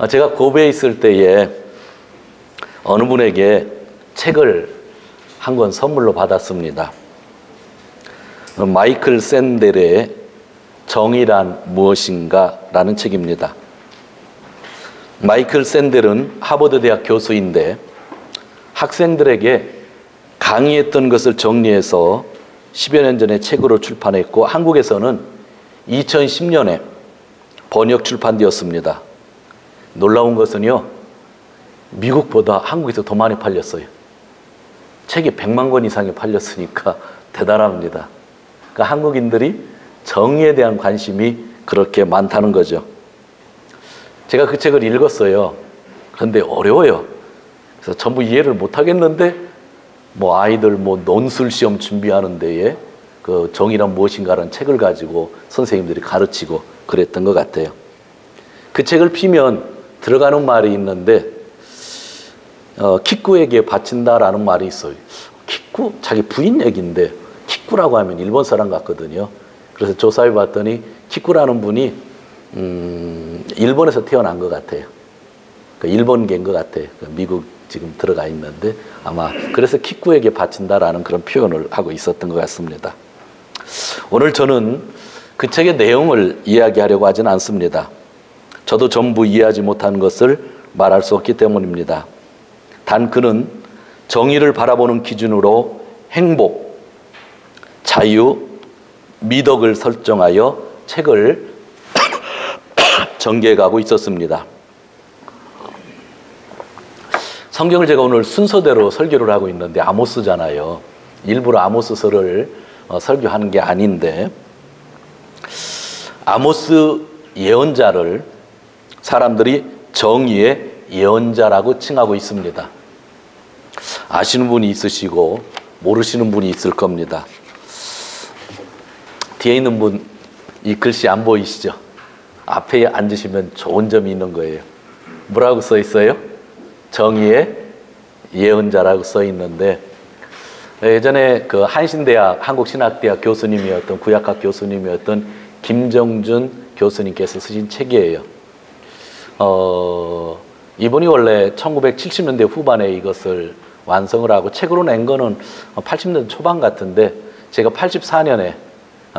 제가 고베에 있을 때에 어느 분에게 책을 한 권 선물로 받았습니다. 마이클 샌델의 정의란 무엇인가 라는 책입니다. 마이클 샌델은 하버드 대학 교수인데 학생들에게 강의했던 것을 정리해서 10여 년 전에 책으로 출판했고 한국에서는 2010년에 번역 출판되었습니다. 놀라운 것은요, 미국보다 한국에서 더 많이 팔렸어요. 책이 100만 권 이상이 팔렸으니까 대단합니다. 그러니까 한국인들이 정의에 대한 관심이 그렇게 많다는 거죠. 제가 그 책을 읽었어요. 그런데 어려워요. 그래서 전부 이해를 못 하겠는데 아이들 논술 시험 준비하는 데에 그 정의란 무엇인가라는 책을 가지고 선생님들이 가르치고 그랬던 것 같아요. 그 책을 피면 들어가는 말이 있는데 키쿠에게 바친다라는 말이 있어요. 키쿠? 자기 부인 얘기인데 키쿠라고 하면 일본 사람 같거든요. 그래서 조사해 봤더니 키쿠라는 분이 일본에서 태어난 것 같아요. 그러니까 일본계인 것 같아요. 미국 지금 들어가 있는데 아마 그래서 키쿠에게 바친다라는 그런 표현을 하고 있었던 것 같습니다. 오늘 저는 그 책의 내용을 이야기하려고 하지는 않습니다. 저도 전부 이해하지 못한 것을 말할 수 없기 때문입니다. 단 그는 정의를 바라보는 기준으로 행복, 자유, 미덕을 설정하여 책을 전개해가고 있었습니다. 성경을 제가 오늘 순서대로 설교를 하고 있는데 아모스잖아요. 일부러 아모스서를 설교하는 게 아닌데 아모스 예언자를 사람들이 정의의 예언자라고 칭하고 있습니다. 아시는 분이 있으시고 모르시는 분이 있을 겁니다. 뒤에 있는 분 이 글씨 안 보이시죠? 앞에 앉으시면 좋은 점이 있는 거예요. 뭐라고 써 있어요? 정의의 예언자라고 써 있는데 예전에 그 한신대학 한국신학대학 교수님이었던 구약학 교수님이었던 김정준 교수님께서 쓰신 책이에요. 이분이 원래 1970년대 후반에 이것을 완성을 하고 책으로 낸 거는 80년대 초반 같은데 제가 84년에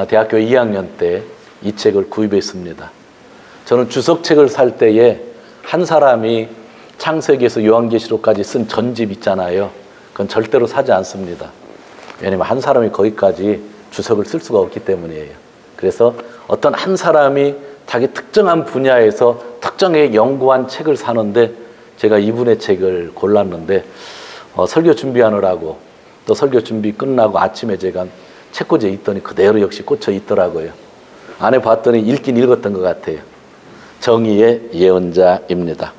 대학교 2학년 때 이 책을 구입했습니다. 저는 주석책을 살 때에 한 사람이 창세기에서 요한계시록까지 쓴 전집 있잖아요. 그건 절대로 사지 않습니다. 왜냐면 한 사람이 거기까지 주석을 쓸 수가 없기 때문이에요. 그래서 어떤 한 사람이 자기 특정한 분야에서 특정하게 연구한 책을 사는데 제가 이분의 책을 골랐는데 설교 준비하느라고 또 설교 준비 끝나고 아침에 제가 책꽂이에 있더니 그대로 역시 꽂혀 있더라고요. 안에 봤더니 읽긴 읽었던 것 같아요. 정의의 예언자입니다.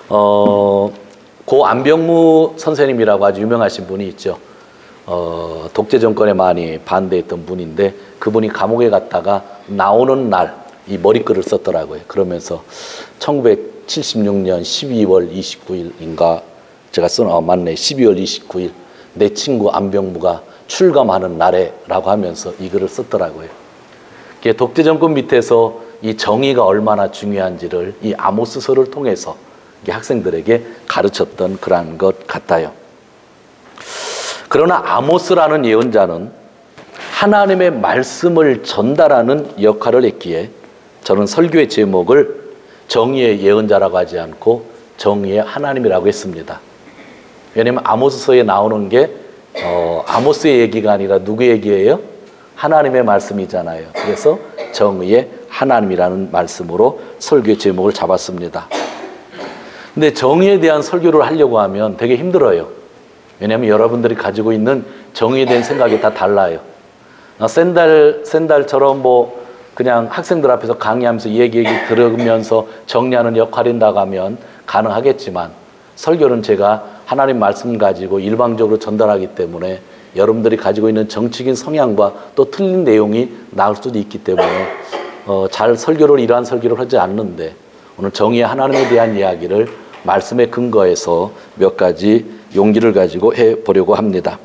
고 안병무 선생님이라고 아주 유명하신 분이 있죠. 독재 정권에 많이 반대했던 분인데 그분이 감옥에 갔다가 나오는 날 이 머리글을 썼더라고요. 그러면서 1976년 12월 29일인가 제가 쓴 맞네 12월 29일 내 친구 안병무가 출감하는 날에 라고 하면서 이 글을 썼더라고요. 독재 정권 밑에서 이 정의가 얼마나 중요한지를 이 아모스서를 통해서 학생들에게 가르쳤던 그런 것 같아요. 그러나 아모스라는 예언자는 하나님의 말씀을 전달하는 역할을 했기에 저는 설교의 제목을 정의의 예언자라고 하지 않고 정의의 하나님이라고 했습니다. 왜냐하면 아모스서에 나오는 게 아모스의 얘기가 아니라 누구의 얘기예요? 하나님의 말씀이잖아요. 그래서 정의의 하나님이라는 말씀으로 설교의 제목을 잡았습니다. 근데 정의에 대한 설교를 하려고 하면 되게 힘들어요. 왜냐하면 여러분들이 가지고 있는 정의에 대한 생각이 다 달라요. 샌달처럼 그냥 학생들 앞에서 강의하면서 얘기 들으면서 정리하는 역할인다고 하면 가능하겠지만 설교는 제가 하나님 말씀 가지고 일방적으로 전달하기 때문에 여러분들이 가지고 있는 정치적인 성향과 또 틀린 내용이 나올 수도 있기 때문에 잘 이러한 설교를 하지 않는데 오늘 정의의 하나님에 대한 이야기를 말씀에 근거해서 몇 가지 용기를 가지고 해보려고 합니다.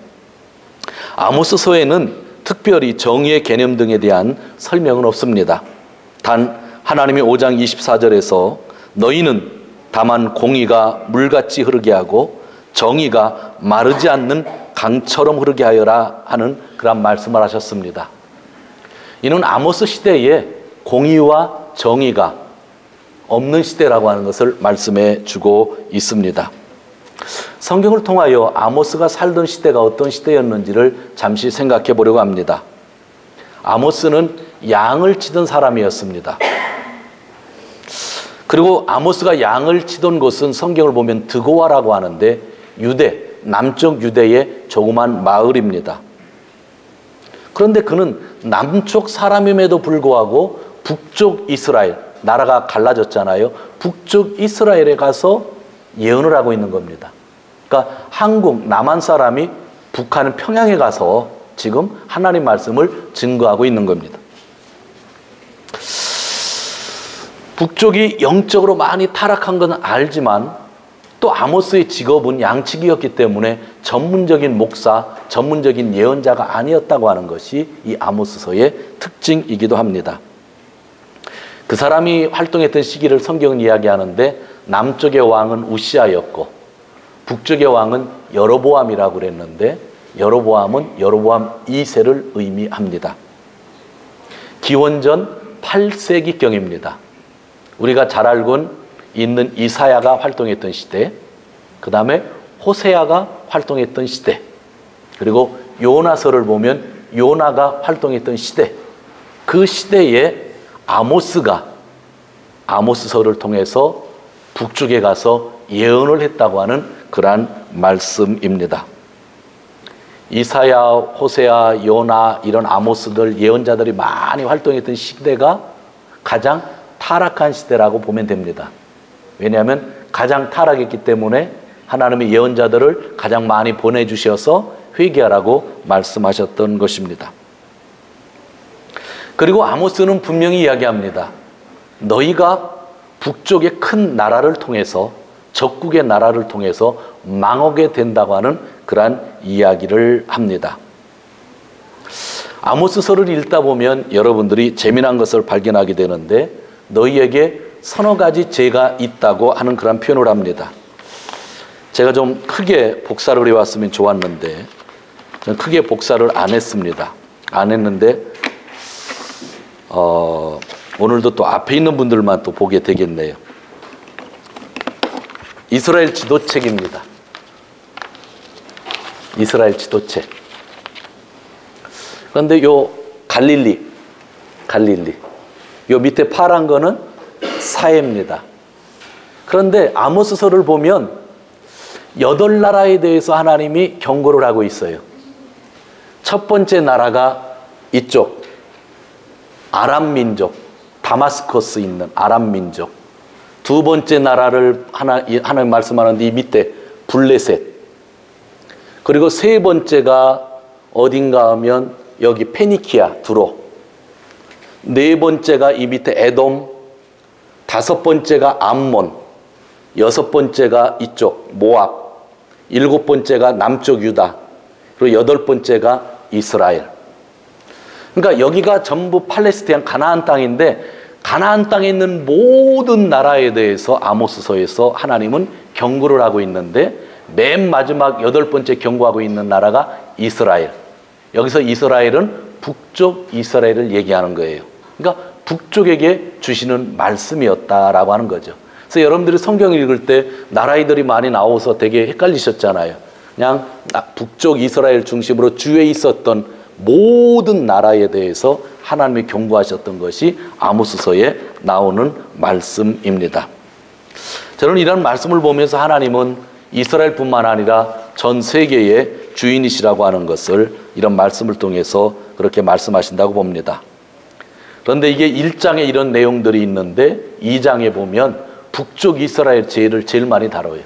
아모스서에는 특별히 정의의 개념 등에 대한 설명은 없습니다. 단 하나님이 5장 24절에서 너희는 다만 공의가 물같이 흐르게 하고 정의가 마르지 않는 강처럼 흐르게 하여라 하는 그런 말씀을 하셨습니다. 이는 아모스 시대에 공의와 정의가 없는 시대라고 하는 것을 말씀해 주고 있습니다. 성경을 통하여 아모스가 살던 시대가 어떤 시대였는지를 잠시 생각해 보려고 합니다. 아모스는 양을 치던 사람이었습니다. 그리고 아모스가 양을 치던 곳은 성경을 보면 드고아라고 하는데 유대, 남쪽 유대의 조그만 마을입니다. 그런데 그는 남쪽 사람임에도 불구하고 북쪽 이스라엘, 나라가 갈라졌잖아요. 북쪽 이스라엘에 가서 예언을 하고 있는 겁니다. 그러니까 한국, 남한 사람이 북한 평양에 가서 지금 하나님 말씀을 증거하고 있는 겁니다. 북쪽이 영적으로 많이 타락한 건 알지만 또 아모스의 직업은 양치기였기 때문에 전문적인 목사, 전문적인 예언자가 아니었다고 하는 것이 이 아모스서의 특징이기도 합니다. 그 사람이 활동했던 시기를 성경은 이야기하는데 남쪽의 왕은 우시아였고 북쪽의 왕은 여로보암이라고 그랬는데 여로보암은 여로보암 2세를 의미합니다. 기원전 8세기경입니다. 우리가 잘 알고 있는 이사야가 활동했던 시대, 그 다음에 호세아가 활동했던 시대, 그리고 요나서를 보면 요나가 활동했던 시대, 그 시대에 아모스가 아모스서를 통해서 북쪽에 가서 예언을 했다고 하는 그러한 말씀입니다. 이사야, 호세아, 요나 이런 아모스들 예언자들이 많이 활동했던 시대가 가장 타락한 시대라고 보면 됩니다. 왜냐하면 가장 타락했기 때문에 하나님의 예언자들을 가장 많이 보내주셔서 회개하라고 말씀하셨던 것입니다. 그리고 아모스는 분명히 이야기합니다. 너희가 북쪽의 큰 나라를 통해서 적국의 나라를 통해서 망하게 된다고 하는 그러한 이야기를 합니다. 아모스서를 읽다 보면 여러분들이 재미난 것을 발견하게 되는데 너희에게 서너 가지 죄가 있다고 하는 그런 표현을 합니다. 제가 좀 크게 복사를 해왔으면 좋았는데 저는 크게 복사를 안 했습니다. 안 했는데 오늘도 또 앞에 있는 분들만 또 보게 되겠네요. 이스라엘 지도책입니다. 이스라엘 지도책. 그런데 요 갈릴리 요 밑에 파란 거는 사해입니다. 그런데 아모스서를 보면 8나라에 대해서 하나님이 경고를 하고 있어요. 첫 번째 나라가 이쪽 아람 민족, 다마스커스 있는 아람 민족. 두 번째 나라를 하나님 말씀하는데 이 밑에 블레셋. 그리고 세 번째가 어딘가 하면 여기 페니키아, 두로. 네 번째가 이 밑에 에돔. 다섯 번째가 암몬. 여섯 번째가 이쪽 모압. 일곱 번째가 남쪽 유다. 그리고 여덟 번째가 이스라엘. 그러니까 여기가 전부 팔레스타인 가나안 땅인데 가나안 땅에 있는 모든 나라에 대해서 아모스서에서 하나님은 경고를 하고 있는데 맨 마지막 여덟 번째 경고하고 있는 나라가 이스라엘. 여기서 이스라엘은 북쪽 이스라엘을 얘기하는 거예요. 그러니까 북쪽에게 주시는 말씀이었다라고 하는 거죠. 그래서 여러분들이 성경을 읽을 때 나라이들이 많이 나와서 되게 헷갈리셨잖아요. 그냥 북쪽 이스라엘 중심으로 주위에 있었던 모든 나라에 대해서 하나님이 경고하셨던 것이 아모스서에 나오는 말씀입니다. 저는 이런 말씀을 보면서 하나님은 이스라엘뿐만 아니라 전 세계의 주인이시라고 하는 것을 이런 말씀을 통해서 그렇게 말씀하신다고 봅니다. 그런데 이게 1장에 이런 내용들이 있는데 2장에 보면 북쪽 이스라엘 죄를 제일 많이 다뤄요.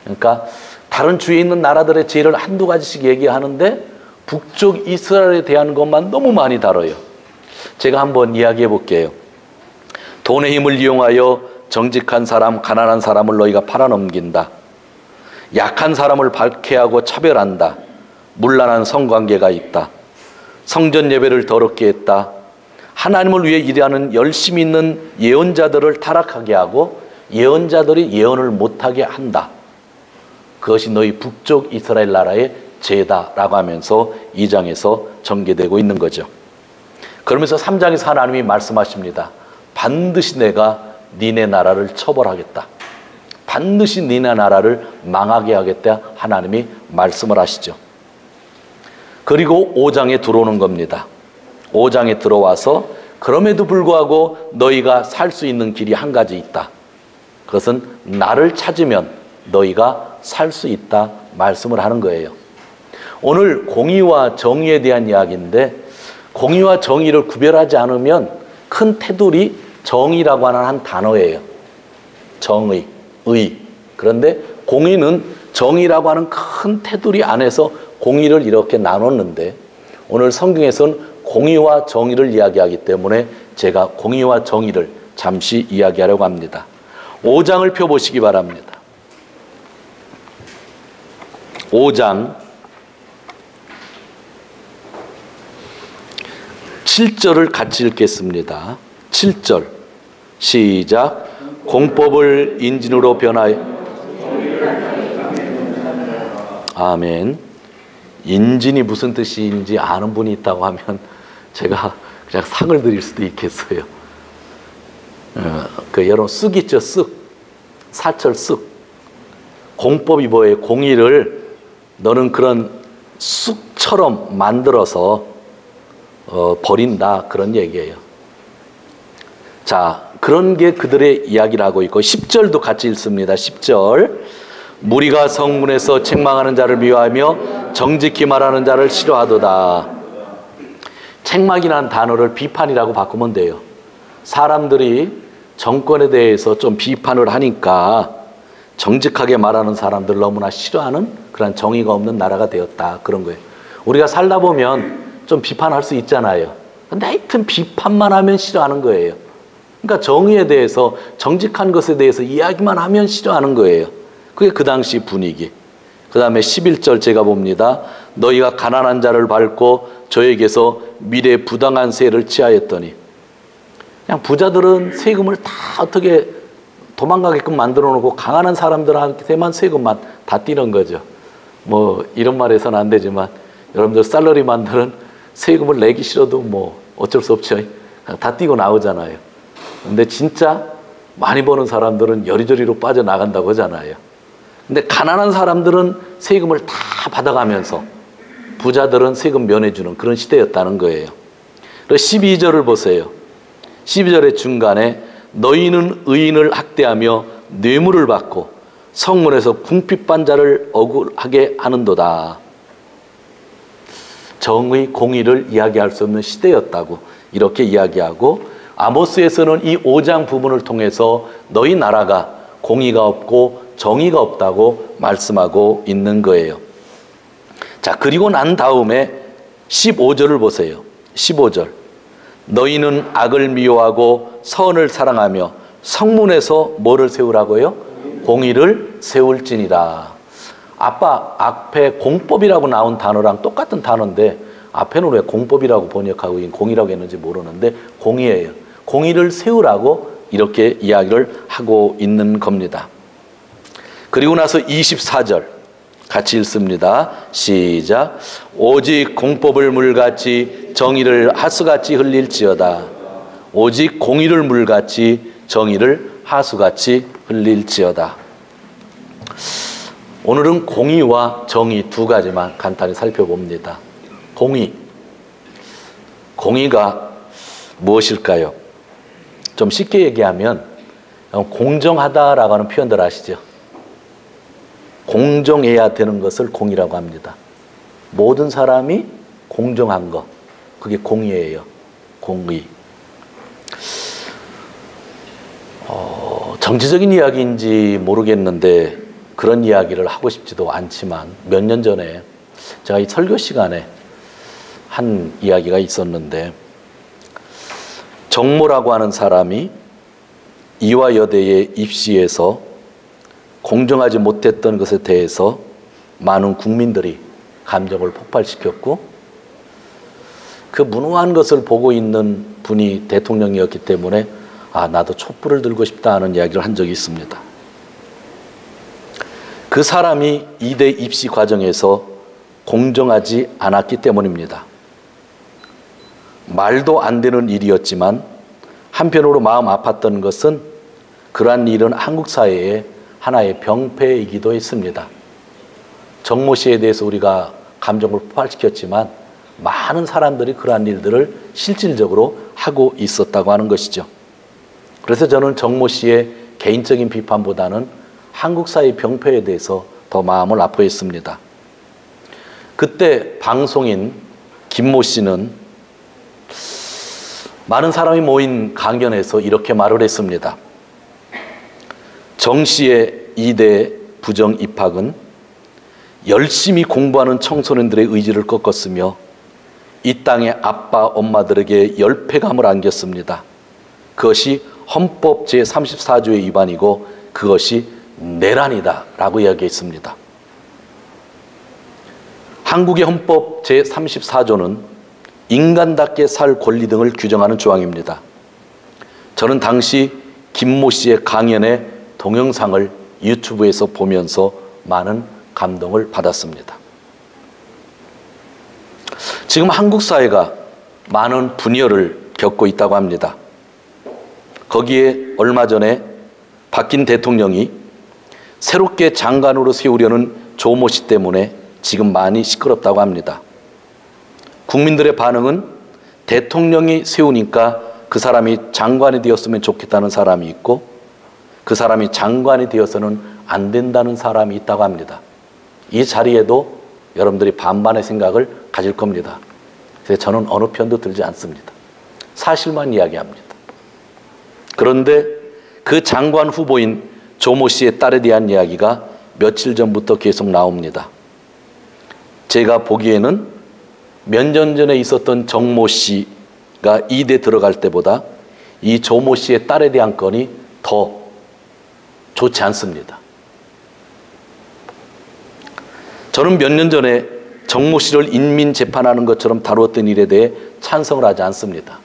그러니까 다른 주위에 있는 나라들의 죄를 한두 가지씩 얘기하는데 북쪽 이스라엘에 대한 것만 너무 많이 다뤄요. 제가 한번 이야기해 볼게요. 돈의 힘을 이용하여 정직한 사람, 가난한 사람을 너희가 팔아넘긴다. 약한 사람을 박해하고 차별한다. 문란한 성관계가 있다. 성전 예배를 더럽게 했다. 하나님을 위해 일하는 열심히 있는 예언자들을 타락하게 하고 예언자들이 예언을 못하게 한다. 그것이 너희 북쪽 이스라엘 나라의 죄다라고 하면서 2장에서 전개되고 있는 거죠. 그러면서 3장에서 하나님이 말씀하십니다. 반드시 내가 니네 나라를 처벌하겠다. 반드시 니네 나라를 망하게 하겠다. 하나님이 말씀을 하시죠. 그리고 5장에 들어오는 겁니다. 5장에 들어와서 그럼에도 불구하고 너희가 살 수 있는 길이 한 가지 있다. 그것은 나를 찾으면 너희가 살 수 있다 말씀을 하는 거예요. 오늘 공의와 정의에 대한 이야기인데 공의와 정의를 구별하지 않으면 큰 테두리 정의라고 하는 한 단어예요. 정의, 의. 그런데 공의는 정의라고 하는 큰 테두리 안에서 공의를 이렇게 나눴는데 오늘 성경에서는 공의와 정의를 이야기하기 때문에 제가 공의와 정의를 잠시 이야기하려고 합니다. 5장을 펴보시기 바랍니다. 5장 7절을 같이 읽겠습니다. 7절 시작. 공법을 인진으로 변하여 아멘. 인진이 무슨 뜻인지 아는 분이 있다고 하면 제가 그냥 상을 드릴 수도 있겠어요. 여러분 쑥 있죠, 쑥. 사철 쑥. 공법이 뭐예요? 공의를 너는 그런 쑥처럼 만들어서 버린다 그런 얘기예요. 자, 그런 게 그들의 이야기를 하고 있고 10절도 같이 읽습니다. 10절 무리가 성문에서 책망하는 자를 미워하며 정직히 말하는 자를 싫어하도다. 책망이라는 단어를 비판이라고 바꾸면 돼요. 사람들이 정권에 대해서 좀 비판을 하니까 정직하게 말하는 사람들 너무나 싫어하는 그런 정의가 없는 나라가 되었다 그런 거예요. 우리가 살다 보면 좀 비판할 수 있잖아요. 근데 하여튼 비판만 하면 싫어하는 거예요. 그러니까 정의에 대해서 정직한 것에 대해서 이야기만 하면 싫어하는 거예요. 그게 그 당시 분위기. 그 다음에 11절 제가 봅니다. 너희가 가난한 자를 밟고 저에게서 미래 부당한 세를 취하였더니 그냥 부자들은 세금을 다 어떻게 도망가게끔 만들어 놓고 강한 사람들한테만 세금만 다 띄는 거죠. 뭐 이런 말 해서는 안 되지만 여러분들 샐러리만들은 세금을 내기 싫어도 뭐 어쩔 수 없죠. 그냥 다 띄고 나오잖아요. 근데 진짜 많이 버는 사람들은 여리저리로 빠져나간다고 하잖아요. 근데 가난한 사람들은 세금을 다 받아가면서 부자들은 세금 면해주는 그런 시대였다는 거예요. 그리고 12절을 보세요. 12절의 중간에 너희는 의인을 학대하며 뇌물을 받고 성문에서 궁핍한 자를 억울하게 하는도다. 정의, 공의를 이야기할 수 없는 시대였다고 이렇게 이야기하고 아모스에서는 이 5장 부분을 통해서 너희 나라가 공의가 없고 정의가 없다고 말씀하고 있는 거예요. 자, 그리고 난 다음에 15절을 보세요. 15절. 너희는 악을 미워하고 선을 사랑하며 성문에서 뭐를 세우라고요? 공의를 세울지니라. 앞에 공법이라고 나온 단어랑 똑같은 단어인데 앞에는 왜 공법이라고 번역하고 공의라고 했는지 모르는데 공의예요. 공의를 세우라고 이렇게 이야기를 하고 있는 겁니다. 그리고 나서 24절 같이 읽습니다. 시작. 오직 공법을 물같이 정의를 하수같이 흘릴지어다. 오직 공의를 물같이 정의를 하수같이 흘릴지어다. 오늘은 공의와 정의 두 가지만 간단히 살펴봅니다. 공의. 공의가 무엇일까요? 좀 쉽게 얘기하면 공정하다라고 하는 표현들 아시죠? 공정해야 되는 것을 공의라고 합니다. 모든 사람이 공정한 것, 그게 공의예요. 공의. 정치적인 이야기인지 모르겠는데 그런 이야기를 하고 싶지도 않지만 몇 년 전에 제가 이 설교 시간에 한 이야기가 있었는데 정모라고 하는 사람이 이화여대의 입시에서 공정하지 못했던 것에 대해서 많은 국민들이 감정을 폭발시켰고 그 무능한 것을 보고 있는 분이 대통령이었기 때문에 아, 나도 촛불을 들고 싶다 하는 이야기를 한 적이 있습니다. 그 사람이 이대 입시 과정에서 공정하지 않았기 때문입니다. 말도 안 되는 일이었지만 한편으로 마음 아팠던 것은 그러한 일은 한국 사회의 하나의 병폐이기도 했습니다. 정모 씨에 대해서 우리가 감정을 폭발시켰지만 많은 사람들이 그러한 일들을 실질적으로 하고 있었다고 하는 것이죠. 그래서 저는 정모 씨의 개인적인 비판보다는 한국 사회의 병폐에 대해서 더 마음을 아파했습니다. 그때 방송인 김모 씨는 많은 사람이 모인 강연에서 이렇게 말을 했습니다. 정 씨의 이대 부정 입학은 열심히 공부하는 청소년들의 의지를 꺾었으며 이 땅의 아빠 엄마들에게 열패감을 안겼습니다. 그것이 헌법 제34조의 위반이고 그것이 내란이다 라고 이야기했습니다. 한국의 헌법 제34조는 인간답게 살 권리 등을 규정하는 조항입니다. 저는 당시 김모 씨의 강연의 동영상을 유튜브에서 보면서 많은 감동을 받았습니다. 지금 한국 사회가 많은 분열을 겪고 있다고 합니다. 거기에 얼마 전에 바뀐 대통령이 새롭게 장관으로 세우려는 조모 씨 때문에 지금 많이 시끄럽다고 합니다. 국민들의 반응은 대통령이 세우니까 그 사람이 장관이 되었으면 좋겠다는 사람이 있고 그 사람이 장관이 되어서는 안 된다는 사람이 있다고 합니다. 이 자리에도 여러분들이 반반의 생각을 가질 겁니다. 그래서 저는 어느 편도 들지 않습니다. 사실만 이야기합니다. 그런데 그 장관 후보인 조모 씨의 딸에 대한 이야기가 며칠 전부터 계속 나옵니다. 제가 보기에는 몇 년 전에 있었던 정모 씨가 이대 들어갈 때보다 이 조모 씨의 딸에 대한 건이 더 좋지 않습니다. 저는 몇 년 전에 정모 씨를 인민 재판하는 것처럼 다루었던 일에 대해 찬성을 하지 않습니다.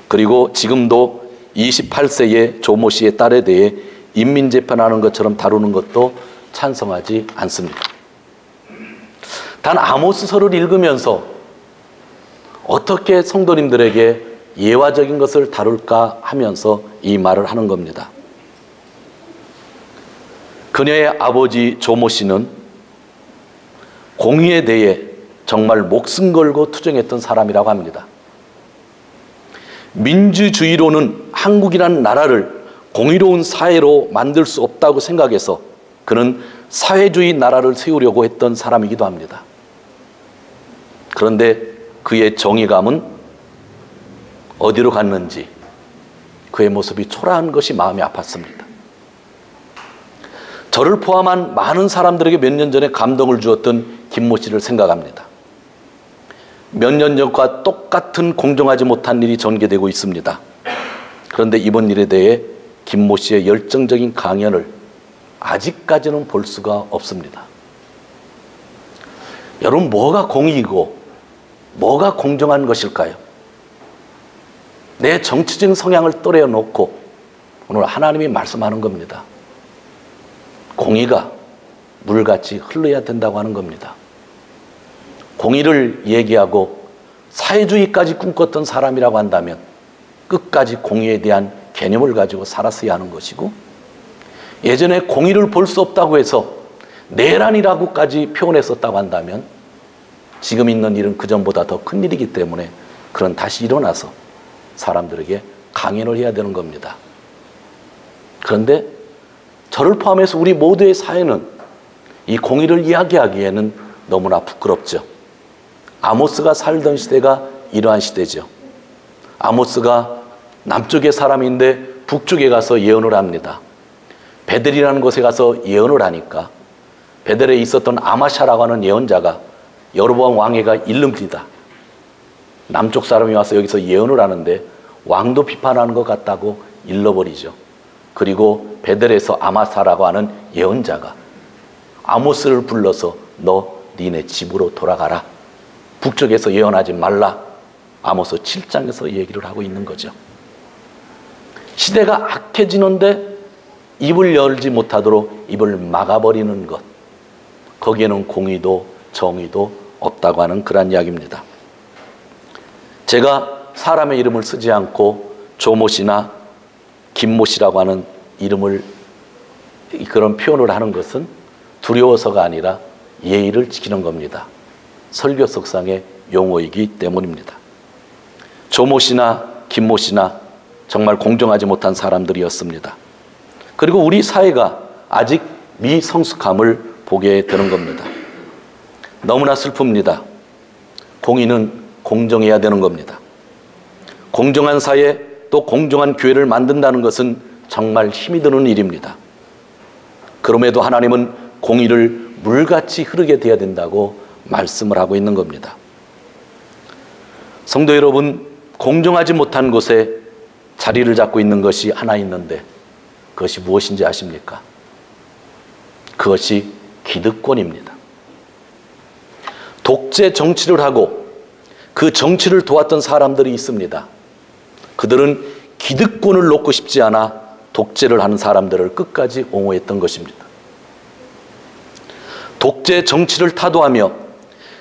그리고 지금도 28세의 조모 씨의 딸에 대해 인민 재판하는 것처럼 다루는 것도 찬성하지 않습니다. 단 아모스서를 읽으면서 어떻게 성도님들에게 예화적인 것을 다룰까 하면서 이 말을 하는 겁니다. 그녀의 아버지 조모 씨는 공의에 대해 정말 목숨 걸고 투쟁했던 사람이라고 합니다. 민주주의로는 한국이라는 나라를 공의로운 사회로 만들 수 없다고 생각해서 그는 사회주의 나라를 세우려고 했던 사람이기도 합니다. 그런데 그의 정의감은 어디로 갔는지 그의 모습이 초라한 것이 마음이 아팠습니다. 저를 포함한 많은 사람들에게 몇 년 전에 감동을 주었던 김모 씨를 생각합니다. 몇 년 전과 똑같은 공정하지 못한 일이 전개되고 있습니다. 그런데 이번 일에 대해 김모 씨의 열정적인 강연을 아직까지는 볼 수가 없습니다. 여러분, 뭐가 공의이고 뭐가 공정한 것일까요? 내 정치적인 성향을 또래놓고 오늘 하나님이 말씀하는 겁니다. 공의가 물같이 흘러야 된다고 하는 겁니다. 공의를 얘기하고 사회주의까지 꿈꿨던 사람이라고 한다면 끝까지 공의에 대한 개념을 가지고 살았어야 하는 것이고, 예전에 공의를 볼 수 없다고 해서 내란이라고까지 표현했었다고 한다면 지금 있는 일은 그전보다 더 큰 일이기 때문에 그런 다시 일어나서 사람들에게 강연을 해야 되는 겁니다. 그런데 저를 포함해서 우리 모두의 사회는 이 공의를 이야기하기에는 너무나 부끄럽죠. 아모스가 살던 시대가 이러한 시대죠. 아모스가 남쪽의 사람인데 북쪽에 가서 예언을 합니다. 베델이라는 곳에 가서 예언을 하니까 베델에 있었던 아마샤라고 하는 예언자가 여로보암 왕에게 일릅니다. 남쪽 사람이 와서 여기서 예언을 하는데 왕도 비판하는 것 같다고 일러버리죠. 그리고 베델에서 아마사라고 하는 예언자가 아모스를 불러서 너 니네 집으로 돌아가라. 북쪽에서 예언하지 말라. 아모스 7장에서 얘기를 하고 있는 거죠. 시대가 악해지는데 입을 열지 못하도록 입을 막아버리는 것, 거기에는 공의도 정의도 없다고 하는 그런 이야기입니다. 제가 사람의 이름을 쓰지 않고 조모 씨나 김모 씨라고 하는 이름을, 그런 표현을 하는 것은 두려워서가 아니라 예의를 지키는 겁니다. 설교 속상의 용어이기 때문입니다. 조모 씨나 김모 씨나 정말 공정하지 못한 사람들이었습니다. 그리고 우리 사회가 아직 미성숙함을 보게 되는 겁니다. 너무나 슬픕니다. 공의는 공정해야 되는 겁니다. 공정한 사회, 또 공정한 교회를 만든다는 것은 정말 힘이 드는 일입니다. 그럼에도 하나님은 공의를 물같이 흐르게 되어야 된다고 말씀을 하고 있는 겁니다. 성도 여러분, 공정하지 못한 곳에 자리를 잡고 있는 것이 하나 있는데 그것이 무엇인지 아십니까? 그것이 기득권입니다. 독재 정치를 하고 그 정치를 도왔던 사람들이 있습니다. 그들은 기득권을 놓고 싶지 않아 독재를 하는 사람들을 끝까지 옹호했던 것입니다. 독재 정치를 타도하며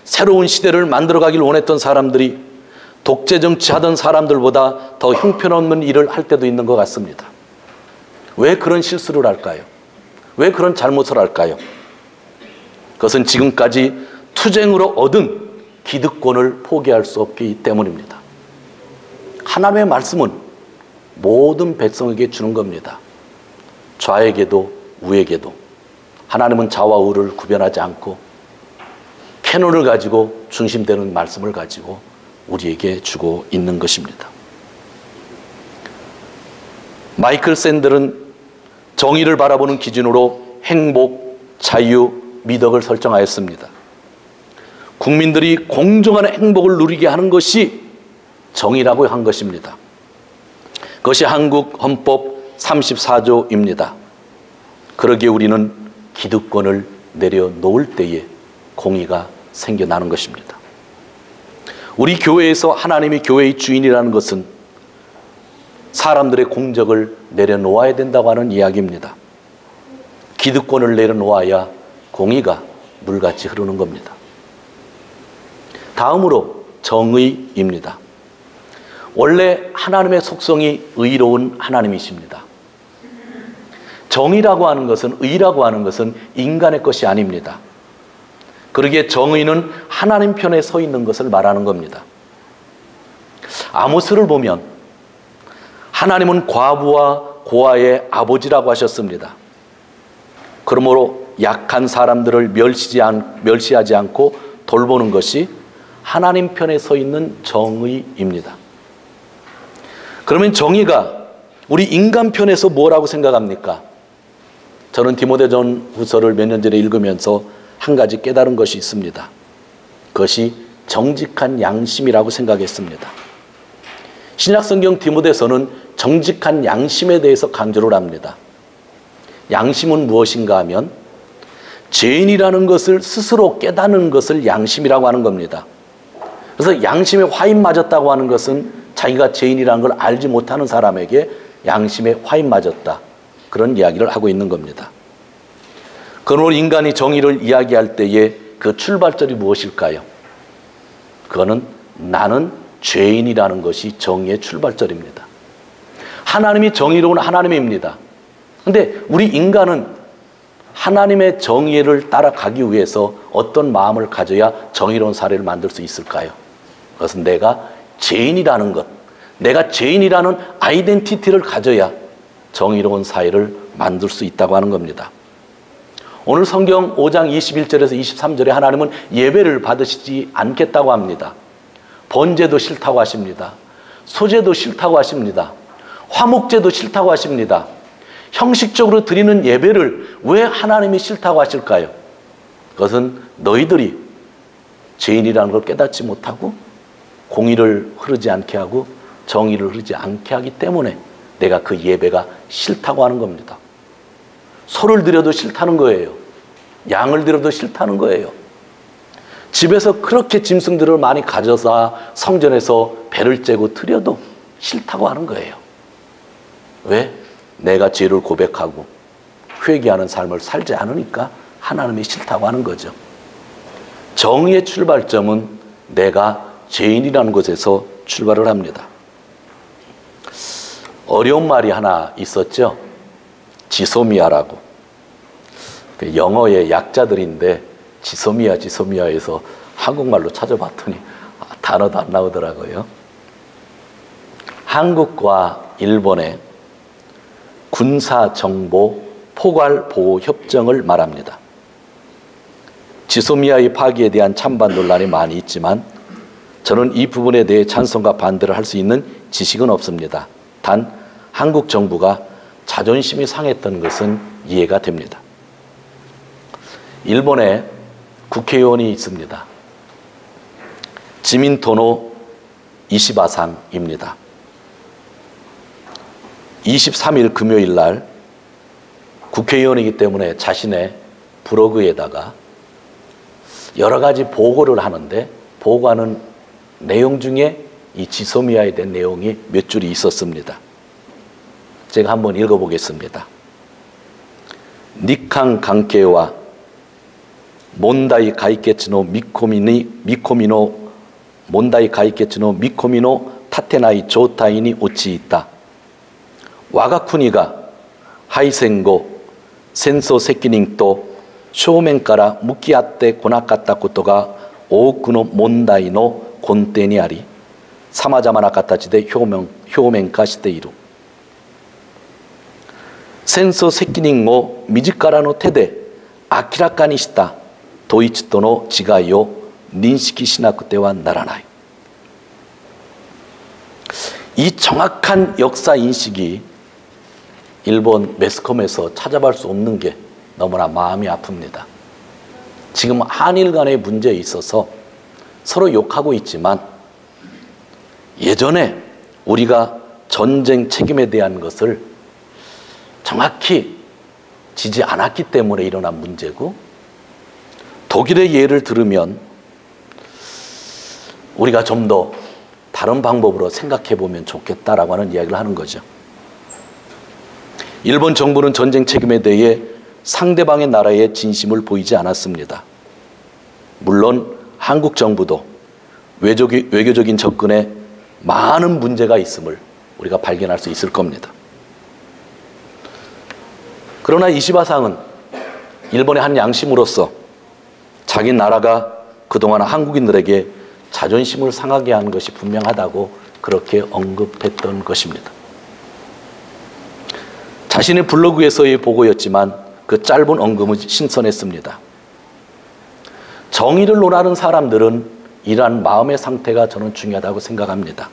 새로운 시대를 만들어가길 원했던 사람들이 독재 정치하던 사람들보다 더 형편없는 일을 할 때도 있는 것 같습니다. 왜 그런 실수를 할까요? 왜 그런 잘못을 할까요? 그것은 지금까지 투쟁으로 얻은 기득권을 포기할 수 없기 때문입니다. 하나님의 말씀은 모든 백성에게 주는 겁니다. 좌에게도 우에게도. 하나님은 좌와 우를 구별하지 않고 캐논을 가지고 중심되는 말씀을 가지고 우리에게 주고 있는 것입니다. 마이클 샌델은 정의를 바라보는 기준으로 행복, 자유, 미덕을 설정하였습니다. 국민들이 공정한 행복을 누리게 하는 것이 정의라고 한 것입니다. 그것이 한국 헌법 34조입니다. 그러기에 우리는 기득권을 내려놓을 때에 공의가 생겨나는 것입니다. 우리 교회에서 하나님이 교회의 주인이라는 것은 사람들의 공적을 내려놓아야 된다고 하는 이야기입니다. 기득권을 내려놓아야 공의가 물같이 흐르는 겁니다. 다음으로 정의입니다. 원래 하나님의 속성이 의로운 하나님이십니다. 정의라고 하는 것은, 의라고 하는 것은 인간의 것이 아닙니다. 그러기에 정의는 하나님 편에 서 있는 것을 말하는 겁니다. 아모스를 보면 하나님은 과부와 고아의 아버지라고 하셨습니다. 그러므로 약한 사람들을 멸시하지 않고 돌보는 것이 하나님 편에 서 있는 정의입니다. 그러면 정의가 우리 인간 편에서 뭐라고 생각합니까? 저는 디모데전 후서를 몇 년 전에 읽으면서 한 가지 깨달은 것이 있습니다. 그것이 정직한 양심이라고 생각했습니다. 신약성경 디모데서는 정직한 양심에 대해서 강조를 합니다. 양심은 무엇인가 하면 죄인이라는 것을 스스로 깨닫는 것을 양심이라고 하는 겁니다. 그래서 양심에 화인 맞았다고 하는 것은 자기가 죄인이라는 걸 알지 못하는 사람에게 양심에 화인 맞았다, 그런 이야기를 하고 있는 겁니다. 그러므로 인간이 정의를 이야기할 때에 그 출발점이 무엇일까요? 그거는 나는 죄인이라는 것이 정의의 출발점입니다. 하나님이 정의로운 하나님입니다. 그런데 우리 인간은 하나님의 정의를 따라가기 위해서 어떤 마음을 가져야 정의로운 사회를 만들 수 있을까요? 그것은 내가 죄인이라는 것, 내가 죄인이라는 아이덴티티를 가져야 정의로운 사회를 만들 수 있다고 하는 겁니다. 오늘 성경 5장 21절에서 23절에 하나님은 예배를 받으시지 않겠다고 합니다. 번제도 싫다고 하십니다. 소제도 싫다고 하십니다. 화목제도 싫다고 하십니다. 형식적으로 드리는 예배를 왜 하나님이 싫다고 하실까요? 그것은 너희들이 죄인이라는 걸 깨닫지 못하고 공의를 흐르지 않게 하고 정의를 흐르지 않게 하기 때문에 내가 그 예배가 싫다고 하는 겁니다. 소를 드려도 싫다는 거예요. 양을 드려도 싫다는 거예요. 집에서 그렇게 짐승들을 많이 가져서 성전에서 배를 째고 드려도 싫다고 하는 거예요. 왜? 내가 죄를 고백하고 회개하는 삶을 살지 않으니까 하나님이 싫다고 하는 거죠. 정의의 출발점은 내가 죄인이라는 것에서 출발을 합니다. 어려운 말이 하나 있었죠. 지소미아라고. 영어의 약자들인데 지소미아에서 한국말로 찾아봤더니 단어도 안 나오더라고요. 한국과 일본의 군사정보 포괄보호협정을 말합니다. 지소미아의 파기에 대한 찬반 논란이 많이 있지만 저는 이 부분에 대해 찬성과 반대를 할 수 있는 지식은 없습니다. 단 한국 정부가 자존심이 상했던 것은 이해가 됩니다. 일본에 국회의원이 있습니다. 지민토노 이시바상입니다. 23일 금요일 날 국회의원이기 때문에 자신의 블로그에다가 여러 가지 보고를 하는데 보고하는 내용 중에 이 지소미아에 대한 내용이 몇 줄이 있었습니다. 제가 한번 읽어보겠습니다. 니칸 관계와 몬다이 가이케츠노 미코미노 몬다이 가이케츠노 미코미노 타테나이 조타이니 오치이타 와가쿠니가 하이센고 센소責任と正面から向き合ってこなかったことが多くの問題の根底にあり、さまざまな形で表面化している。戦争責任を自らの手で明らかにしたドイツとの違いを認識しなくてはならない。이 정확한 역사 인식이 일본 매스컴에서 찾아볼 수 없는 게 너무나 마음이 아픕니다. 지금 한일 간의 문제에 있어서 서로 욕하고 있지만 예전에 우리가 전쟁 책임에 대한 것을 정확히 지지 않았기 때문에 일어난 문제고, 독일의 예를 들으면 우리가 좀 더 다른 방법으로 생각해 보면 좋겠다라고 하는 이야기를 하는 거죠. 일본 정부는 전쟁 책임에 대해 상대방의 나라의 진심을 보이지 않았습니다. 물론 한국 정부도 외교적인 접근에 많은 문제가 있음을 우리가 발견할 수 있을 겁니다. 그러나 이시바상은 일본의 한 양심으로서 자기 나라가 그동안 한국인들에게 자존심을 상하게 한 것이 분명하다고 그렇게 언급했던 것입니다. 자신의 블로그에서의 보고였지만 그 짧은 언급은 신선했습니다. 정의를 논하는 사람들은 이러한 마음의 상태가 저는 중요하다고 생각합니다.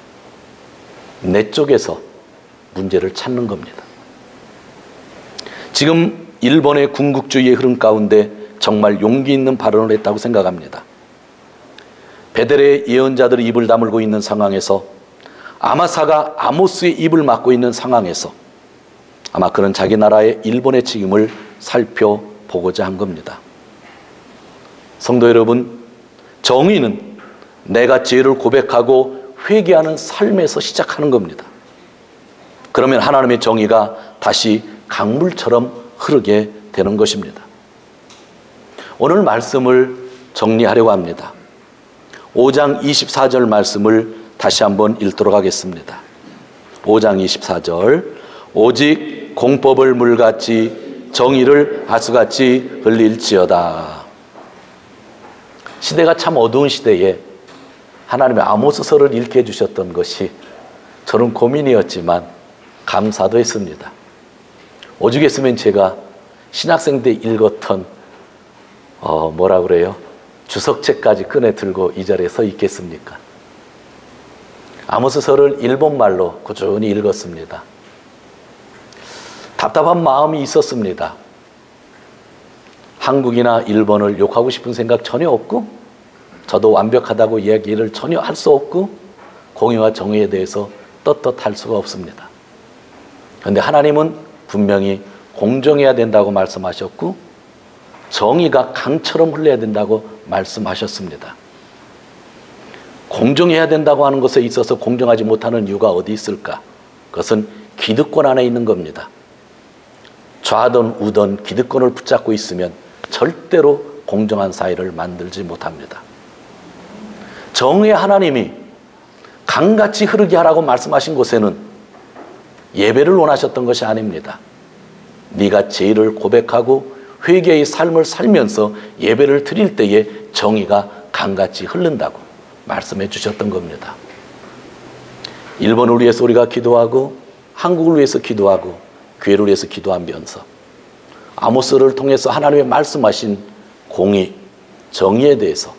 내 쪽에서 문제를 찾는 겁니다. 지금 일본의 군국주의의 흐름 가운데 정말 용기 있는 발언을 했다고 생각합니다. 베델의 예언자들이 입을 다물고 있는 상황에서 아마사가 아모스의 입을 막고 있는 상황에서 아마 그는 자기 나라의 일본의 책임을 살펴보고자 한 겁니다. 성도 여러분, 정의는 내가 죄를 고백하고 회개하는 삶에서 시작하는 겁니다. 그러면 하나님의 정의가 다시 강물처럼 흐르게 되는 것입니다. 오늘 말씀을 정리하려고 합니다. 5장 24절 말씀을 다시 한번 읽도록 하겠습니다. 5장 24절 오직 공법을 물같이 정의를 하수같이 흘릴지어다. 시대가 참 어두운 시대에 하나님의 아모스서를 읽게 해주셨던 것이 저는 고민이었지만 감사도 했습니다. 오죽했으면 제가 신학생 때 읽었던 뭐라 그래요? 주석책까지 꺼내 들고 이 자리에 서 있겠습니까? 아모스서를 일본말로 꾸준히 읽었습니다. 답답한 마음이 있었습니다. 한국이나 일본을 욕하고 싶은 생각 전혀 없고, 저도 완벽하다고 이야기를 전혀 할 수 없고, 공의와 정의에 대해서 떳떳할 수가 없습니다. 그런데 하나님은 분명히 공정해야 된다고 말씀하셨고 정의가 강처럼 흘러야 된다고 말씀하셨습니다. 공정해야 된다고 하는 것에 있어서 공정하지 못하는 이유가 어디 있을까? 그것은 기득권 안에 있는 겁니다. 좌든 우든 기득권을 붙잡고 있으면 절대로 공정한 사회를 만들지 못합니다. 정의의 하나님이 강같이 흐르게 하라고 말씀하신 곳에는 예배를 원하셨던 것이 아닙니다. 네가 죄를 고백하고 회개의 삶을 살면서 예배를 드릴 때에 정의가 강같이 흐른다고 말씀해 주셨던 겁니다. 일본을 위해서 우리가 기도하고 한국을 위해서 기도하고 교회를 위해서 기도하면서 아모스를 통해서 하나님의 말씀하신 공의, 정의에 대해서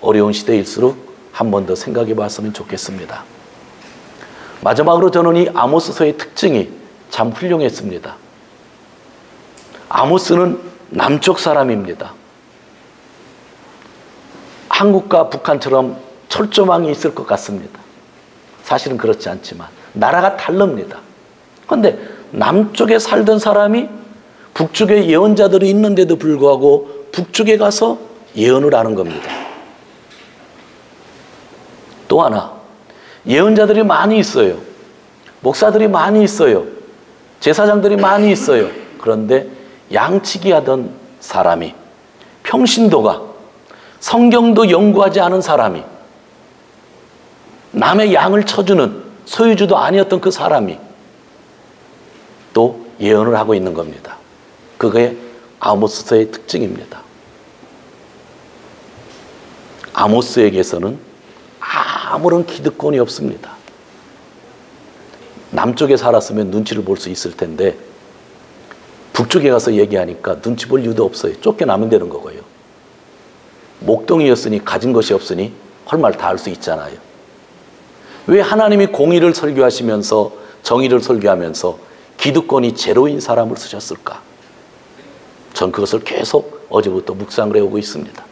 어려운 시대일수록 한 번 더 생각해 봤으면 좋겠습니다. 마지막으로 저는 이 아모스서의 특징이 참 훌륭했습니다. 아모스는 남쪽 사람입니다. 한국과 북한처럼 철조망이 있을 것 같습니다. 사실은 그렇지 않지만 나라가 다릅니다. 그런데 남쪽에 살던 사람이 북쪽에 예언자들이 있는데도 불구하고 북쪽에 가서 예언을 하는 겁니다. 또 하나, 예언자들이 많이 있어요. 목사들이 많이 있어요. 제사장들이 많이 있어요. 그런데 양치기 하던 사람이, 평신도가, 성경도 연구하지 않은 사람이, 남의 양을 쳐주는 소유주도 아니었던 그 사람이 또 예언을 하고 있는 겁니다. 그게 아모스서의 특징입니다. 아모스에게서는 아무런 기득권이 없습니다. 남쪽에 살았으면 눈치를 볼 수 있을 텐데 북쪽에 가서 얘기하니까 눈치 볼 이유도 없어요. 쫓겨나면 되는 거고요. 목동이었으니 가진 것이 없으니 할 말 다 할 수 있잖아요. 왜 하나님이 공의를 설교하시면서 정의를 설교하면서 기득권이 제로인 사람을 쓰셨을까? 전 그것을 계속 어제부터 묵상을 해오고 있습니다.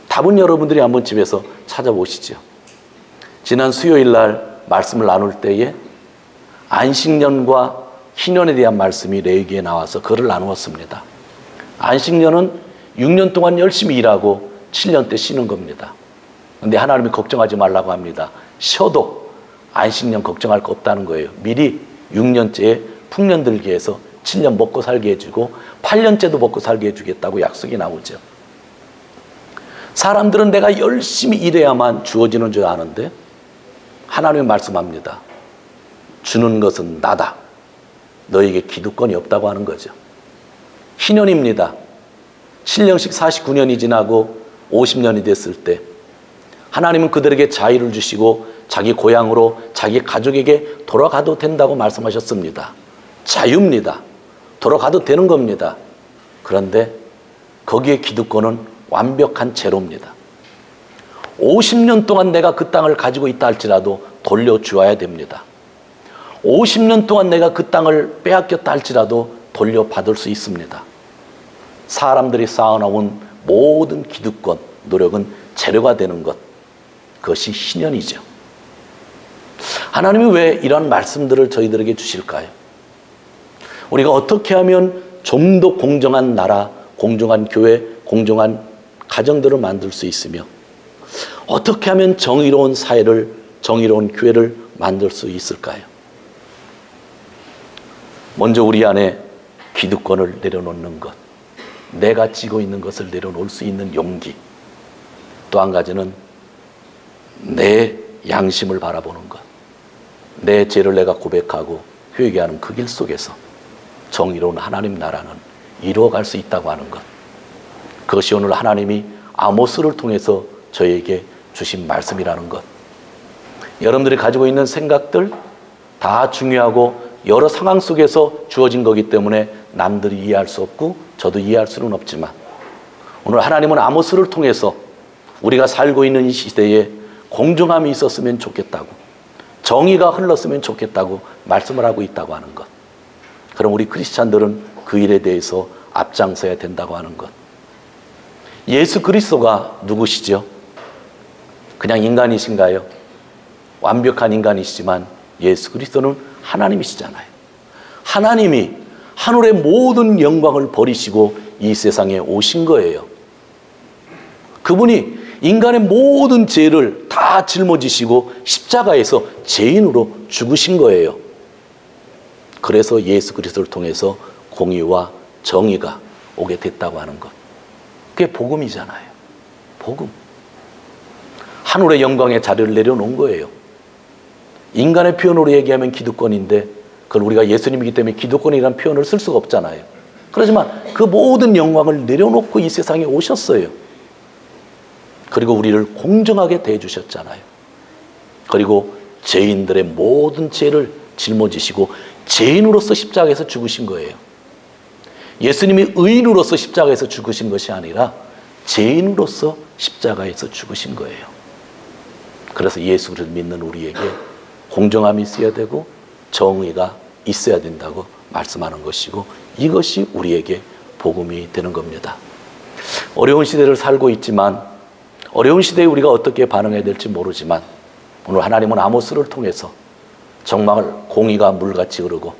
답은 여러분들이 한번 집에서 찾아보시죠. 지난 수요일 날 말씀을 나눌 때에 안식년과 희년에 대한 말씀이 레위기에 나와서 그를 나누었습니다. 안식년은 6년 동안 열심히 일하고 7년 때 쉬는 겁니다. 그런데 하나님이 걱정하지 말라고 합니다. 쉬어도 안식년 걱정할 거 없다는 거예요. 미리 6년째에 풍년 들게 해서 7년 먹고 살게 해주고 8년째도 먹고 살게 해주겠다고 약속이 나오죠. 사람들은 내가 열심히 일해야만 주어지는 줄 아는데 하나님이 말씀합니다. 주는 것은 나다. 너에게 기득권이 없다고 하는 거죠. 희년입니다. 7년씩 49년이 지나고 50년이 됐을 때 하나님은 그들에게 자유를 주시고 자기 고향으로 자기 가족에게 돌아가도 된다고 말씀하셨습니다. 자유입니다. 돌아가도 되는 겁니다. 그런데 거기에 기득권은 완벽한 제로입니다. 50년 동안 내가 그 땅을 가지고 있다 할지라도 돌려주어야 됩니다. 50년 동안 내가 그 땅을 빼앗겼다 할지라도 돌려받을 수 있습니다. 사람들이 쌓아놓은 모든 기득권, 노력은 재료가 되는 것, 그것이 희년이죠. 하나님이 왜 이런 말씀들을 저희들에게 주실까요? 우리가 어떻게 하면 좀 더 공정한 나라, 공정한 교회, 공정한 가정들을 만들 수 있으며 어떻게 하면 정의로운 사회를, 정의로운 교회를 만들 수 있을까요? 먼저 우리 안에 기득권을 내려놓는 것, 내가 쥐고 있는 것을 내려놓을 수 있는 용기, 또 한 가지는 내 양심을 바라보는 것, 내 죄를 내가 고백하고 회개하는 그 길 속에서 정의로운 하나님 나라는 이루어갈 수 있다고 하는 것, 그것이 오늘 하나님이 아모스를 통해서 저에게 주신 말씀이라는 것. 여러분들이 가지고 있는 생각들 다 중요하고 여러 상황 속에서 주어진 거기 때문에 남들이 이해할 수 없고 저도 이해할 수는 없지만 오늘 하나님은 아모스를 통해서 우리가 살고 있는 이 시대에 공정함이 있었으면 좋겠다고, 정의가 흘렀으면 좋겠다고 말씀을 하고 있다고 하는 것. 그럼 우리 크리스찬들은 그 일에 대해서 앞장서야 된다고 하는 것. 예수 그리스도가 누구시죠? 그냥 인간이신가요? 완벽한 인간이시지만 예수 그리스도는 하나님이시잖아요. 하나님이 하늘의 모든 영광을 버리시고 이 세상에 오신 거예요. 그분이 인간의 모든 죄를 다 짊어지시고 십자가에서 죄인으로 죽으신 거예요. 그래서 예수 그리스도를 통해서 공의와 정의가 오게 됐다고 하는 것. 그게 복음이잖아요. 복음. 하늘의 영광의 자리를 내려놓은 거예요. 인간의 표현으로 얘기하면 기득권인데 그걸 우리가 예수님이기 때문에 기득권이라는 표현을 쓸 수가 없잖아요. 그렇지만 그 모든 영광을 내려놓고 이 세상에 오셨어요. 그리고 우리를 공정하게 대해주셨잖아요. 그리고 죄인들의 모든 죄를 짊어지시고 죄인으로서 십자가에서 죽으신 거예요. 예수님이 의인으로서 십자가에서 죽으신 것이 아니라 죄인으로서 십자가에서 죽으신 거예요. 그래서 예수를 믿는 우리에게 공정함이 있어야 되고 정의가 있어야 된다고 말씀하는 것이고, 이것이 우리에게 복음이 되는 겁니다. 어려운 시대를 살고 있지만, 어려운 시대에 우리가 어떻게 반응해야 될지 모르지만, 오늘 하나님은 아모스를 통해서 정말 공의가 물같이 흐르고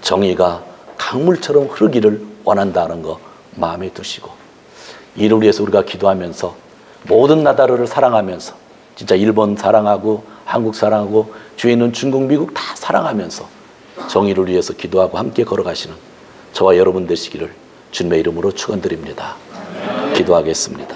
정의가 강물처럼 흐르기를 원한다는 거 마음에 두시고, 이를 위해서 우리가 기도하면서 모든 나라를 사랑하면서, 진짜 일본 사랑하고 한국 사랑하고 주위에 있는 중국, 미국 다 사랑하면서 정의를 위해서 기도하고 함께 걸어가시는 저와 여러분 되시기를 주님의 이름으로 축원드립니다. 기도하겠습니다.